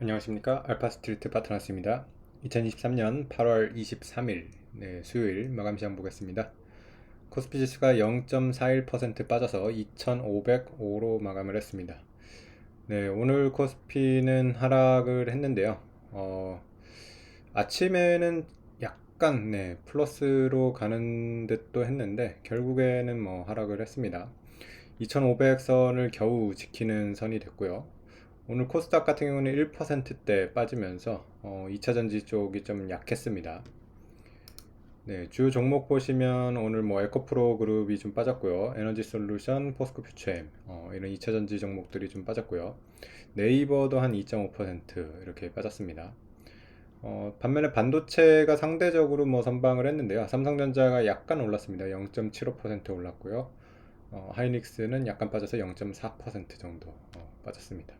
안녕하십니까. 알파스트리트 파트너스입니다. 2023년 8월 23일 수요일 마감 시장 보겠습니다. 코스피 지수가 0.41% 빠져서 2,505로 마감을 했습니다. 오늘 코스피는 하락을 했는데요. 아침에는 약간 플러스로 가는 듯도 했는데 결국에는 하락을 했습니다. 2500선을 겨우 지키는 선이 됐고요. 오늘 코스닥 같은 경우는 1%대 빠지면서 2차전지 쪽이 좀 약했습니다. 주요 종목 보시면 오늘 에코프로 그룹이 좀 빠졌고요. 에너지솔루션, 포스코퓨처엠 이런 2차전지 종목들이 좀 빠졌고요. 네이버도 한 2.5% 이렇게 빠졌습니다. 반면에 반도체가 상대적으로 선방을 했는데요. 삼성전자가 약간 올랐습니다. 0.75% 올랐고요. 하이닉스는 약간 빠져서 0.4% 정도 빠졌습니다.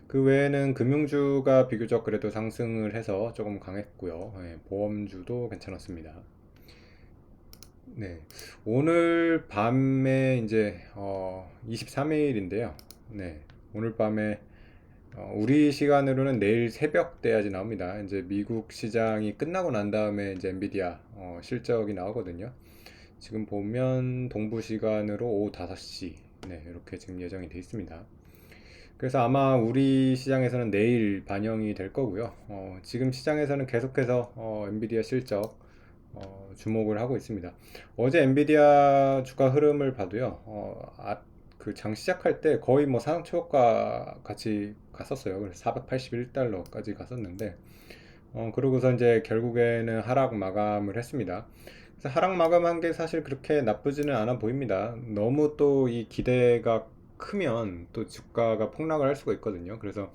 그 외에는 금융주가 비교적 그래도 상승을 해서 조금 강했고요. 보험주도 괜찮았습니다. 네, 오늘 밤에 이제 23일인데요. 오늘 밤에 우리 시간으로는 내일 새벽 때야지 나옵니다. 이제 미국 시장이 끝나고 난 다음에 이제 엔비디아 실적이 나오거든요. 지금 보면 동부 시간으로 오후 5시 이렇게 지금 예정이 되어 있습니다. 그래서 아마 우리 시장에서는 내일 반영이 될 거고요. 지금 시장에서는 계속해서 엔비디아 실적 주목을 하고 있습니다. 어제 엔비디아 주가 흐름을 봐도요. 그 장 시작할 때 거의 상한 초과 같이 갔었어요. 그래서 481달러까지 갔었는데 그러고서 이제 결국에는 하락 마감을 했습니다. 그래서 하락 마감한 게 사실 그렇게 나쁘지는 않아 보입니다. 너무 또 이 기대가 크면 또 주가가 폭락을 할 수가 있거든요. 그래서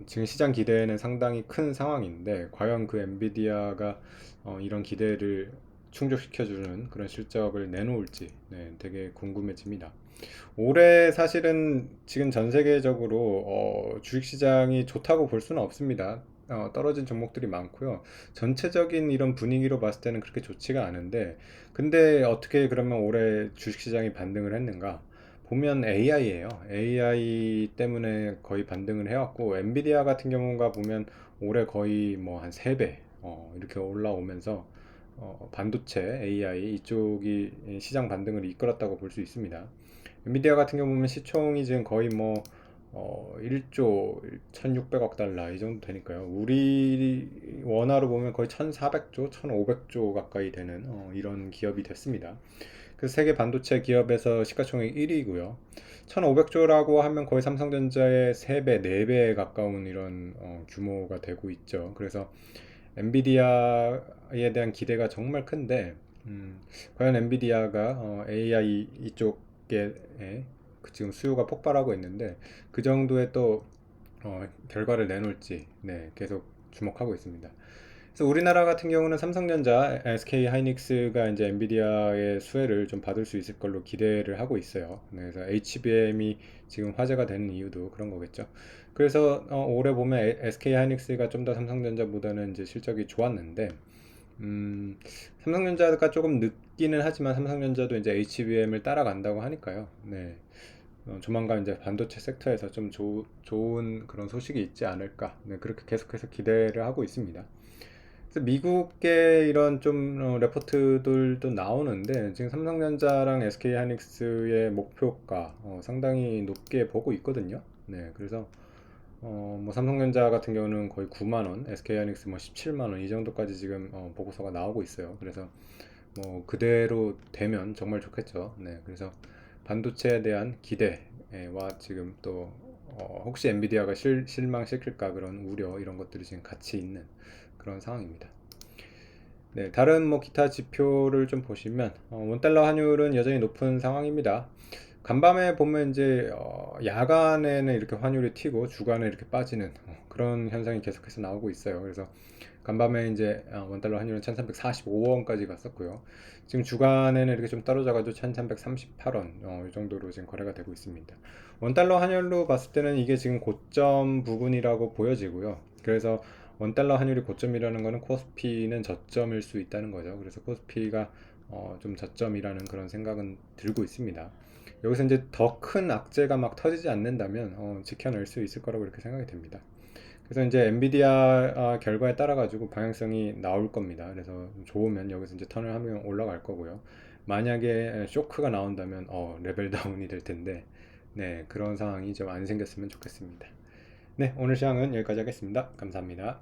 지금 시장 기대는 상당히 큰 상황인데 과연 그 엔비디아가 이런 기대를 충족시켜주는 그런 실적을 내놓을지 되게 궁금해집니다. 올해 사실은 지금 전 세계적으로 주식시장이 좋다고 볼 수는 없습니다. 떨어진 종목들이 많고요. 전체적인 이런 분위기로 봤을 때는 그렇게 좋지가 않은데, 근데 어떻게 그러면 올해 주식시장이 반등을 했는가? 보면 AI예요. AI 때문에 거의 반등을 해왔고, 엔비디아 같은 경우가 보면 올해 거의 한 3배 이렇게 올라오면서 반도체 AI 이쪽이 시장 반등을 이끌었다고 볼 수 있습니다. 엔비디아 같은 경우 보면 시총이 지금 거의 1조 1600억 달러 이 정도 되니까요. 우리 원화로 보면 거의 1400조, 1500조 가까이 되는 이런 기업이 됐습니다. 그 세계 반도체 기업에서 시가총액 1위고요. 1500조라고 하면 거의 삼성전자의 3배, 4배에 가까운 이런 규모가 되고 있죠. 그래서 엔비디아에 대한 기대가 정말 큰데 과연 엔비디아가 AI 이쪽에 지금 수요가 폭발하고 있는데 그 정도의 또 결과를 내놓을지 계속 주목하고 있습니다. 그래서 우리나라 같은 경우는 삼성전자, SK 하이닉스가 이제 엔비디아의 수혜를 좀 받을 수 있을 걸로 기대를 하고 있어요. 그래서 HBM이 지금 화제가 되는 이유도 그런 거겠죠. 그래서 올해 보면 SK 하이닉스가 좀 더 삼성전자보다는 이제 실적이 좋았는데 삼성전자가 조금 늦기는 하지만 삼성전자도 이제 HBM을 따라간다고 하니까요. 조만간 이제 반도체 섹터에서 좀 좋은 그런 소식이 있지 않을까. 그렇게 계속해서 기대를 하고 있습니다. 그래서 미국의 이런 좀 레포트들도 나오는데 지금 삼성전자랑 SK하이닉스의 목표가 상당히 높게 보고 있거든요. 그래서 삼성전자 같은 경우는 거의 9만 원, SK하이닉스 17만 원 이 정도까지 지금 보고서가 나오고 있어요. 그래서 그대로 되면 정말 좋겠죠. 그래서 반도체에 대한 기대와 지금 또 혹시 엔비디아가 실망시킬까 그런 우려 이런 것들이 지금 같이 있는 그런 상황입니다. 다른 기타 지표를 좀 보시면 원달러 환율은 여전히 높은 상황입니다. 간밤에 보면 이제 야간에는 이렇게 환율이 튀고 주간에 이렇게 빠지는 그런 현상이 계속해서 나오고 있어요. 그래서 간밤에 이제 원달러 환율은 1345원까지 갔었고요. 지금 주간에는 이렇게 좀 떨어져가지고 1338원 이 정도로 지금 거래가 되고 있습니다. 원달러 환율로 봤을 때는 이게 지금 고점 부근이라고 보여지고요. 그래서 원달러 환율이 고점이라는 것은 코스피는 저점일 수 있다는 거죠. 그래서 코스피가 좀 저점이라는 그런 생각은 들고 있습니다. 여기서 이제 더 큰 악재가 막 터지지 않는다면 지켜낼 수 있을 거라고 이렇게 생각이 됩니다. 그래서 이제 엔비디아 결과에 따라 가지고 방향성이 나올 겁니다. 그래서 좋으면 여기서 이제 턴을 하면 올라갈 거고요. 만약에 쇼크가 나온다면 레벨 다운이 될 텐데, 네, 그런 상황이 좀 안 생겼으면 좋겠습니다. 네, 오늘 시황은 여기까지 하겠습니다. 감사합니다.